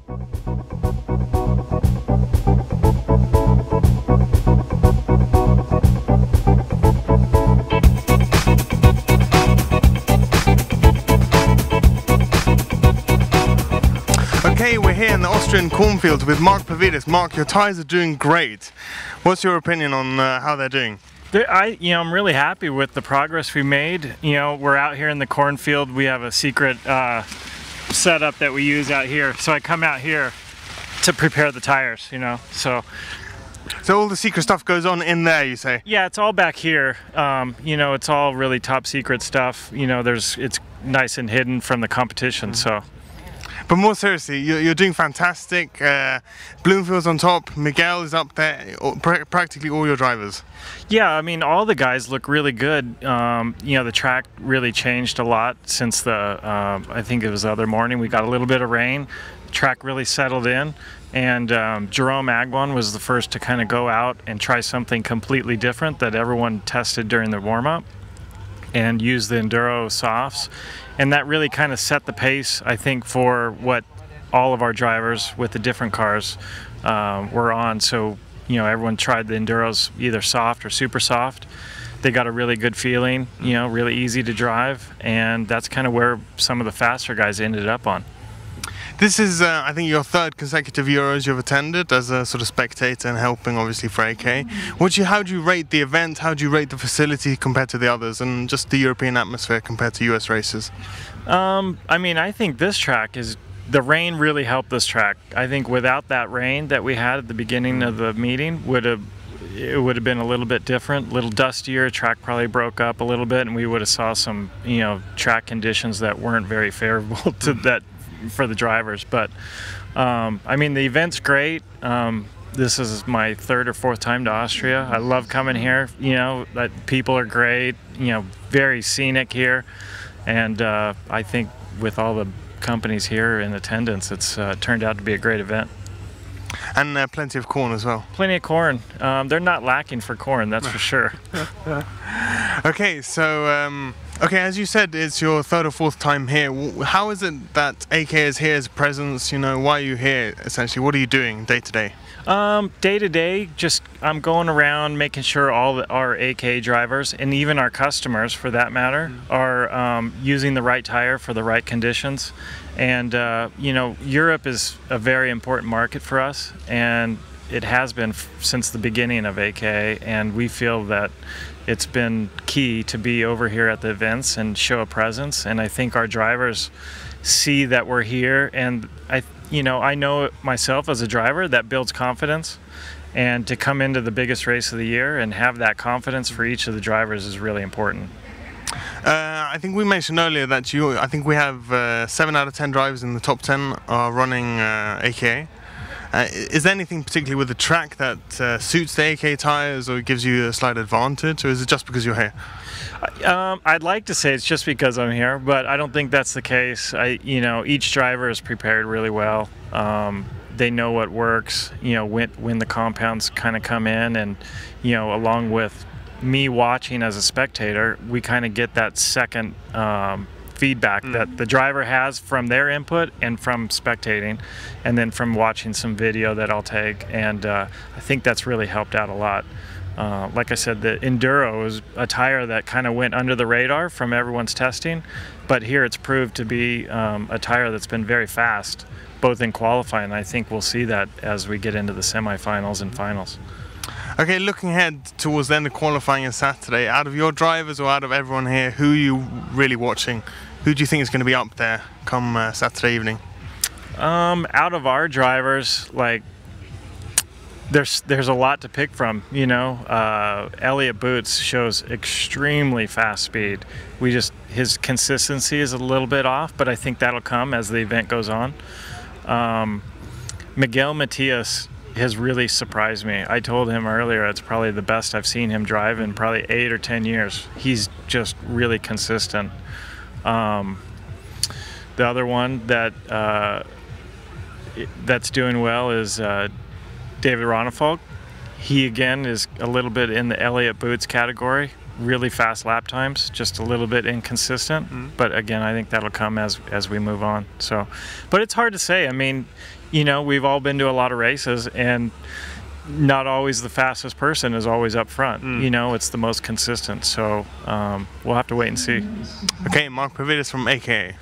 Okay, we're here in the Austrian cornfields with Mark Pavidis. Mark, your tyres are doing great. What's your opinion on how they're doing? I'm really happy with the progress we made. We're out here in the cornfield. We have a secret setup that we use out here. So I come out here to prepare the tires, So all the secret stuff goes on in there, you say? Yeah, it's all back here. It's all really top secret stuff. It's nice and hidden from the competition, so. But more seriously, you're doing fantastic. Bloomfield's on top, Miguel is up there, practically all your drivers. Yeah, I mean, all the guys look really good. The track really changed a lot since I think it was the other morning. We got a little bit of rain. The track really settled in. And Jerome Agwan was the first to kind of go out and try something completely different that everyone tested during the warm-up and use the Enduro softs. And that really kind of set the pace, I think, for what all of our drivers with the different cars were on. So, everyone tried the Enduros, either soft or super soft. They got a really good feeling, really easy to drive. And that's kind of where some of the faster guys ended up on. This is, I think, your third consecutive Euros you've attended as a sort of spectator and helping, obviously, for AK. How do you rate the event? How do you rate the facility compared to the others, and just the European atmosphere compared to US races? I think this track the rain really helped this track. I think without that rain that we had at the beginning of the meeting, it would have been a little bit different, a little dustier. Track probably broke up a little bit, and we would have saw some, track conditions that weren't very favorable to that. For the drivers, but the event's great. This is my third or fourth time to Austria. I love coming here. That people are great. Very scenic here, and I think with all the companies here in attendance, it's turned out to be a great event. And plenty of corn as well. Plenty of corn. They're not lacking for corn, that's for sure. Okay, so as you said, it's your third or fourth time here. How is it that AK is here as a presence? Why are you here, essentially? What are you doing day to day? Day to day, just I'm going around making sure all our AK drivers, and even our customers for that matter, are using the right tire for the right conditions. And Europe is a very important market for us, and it has been since the beginning of AK, and we feel that it's been key to be over here at the events and show a presence. And I think our drivers see that we're here, and I know myself as a driver, that builds confidence. And to come into the biggest race of the year and have that confidence for each of the drivers is really important. I think we mentioned earlier that I think we have 7 out of 10 drivers in the top 10 are running AKA. Is there anything particularly with the track that suits the AK tires or gives you a slight advantage, or is it just because you're here? I'd like to say it's just because I'm here, but I don't think that's the case. Each driver is prepared really well. They know what works, when the compounds kind of come in, and along with me watching as a spectator, we kind of get that second feedback that the driver has from their input and from spectating, and then from watching some video that I'll take, and I think that's really helped out a lot. Like I said, the Enduro is a tire that kind of went under the radar from everyone's testing, but here it's proved to be a tire that's been very fast, both in qualifying. I think we'll see that as we get into the semifinals and finals. Okay, looking ahead towards the end of qualifying on Saturday, out of your drivers or out of everyone here, who are you really watching? Who do you think is going to be up there come Saturday evening? Out of our drivers, there's a lot to pick from. Elliott Boots shows extremely fast speed. His consistency is a little bit off, but I think that'll come as the event goes on. Miguel Matias has really surprised me. I told him earlier it's probably the best I've seen him drive in probably 8 or 10 years. He's just really consistent. The other one that's doing well is David Ronnefolk. He again is a little bit in the Elliott Boots category. Really fast lap times, just a little bit inconsistent. But again, I think that'll come as we move on. But it's hard to say. I mean, you know, we've all been to a lot of races, and not always the fastest person is always up front. You know, it's the most consistent. So we'll have to wait and see. Okay, Mark Pavidis from AKA.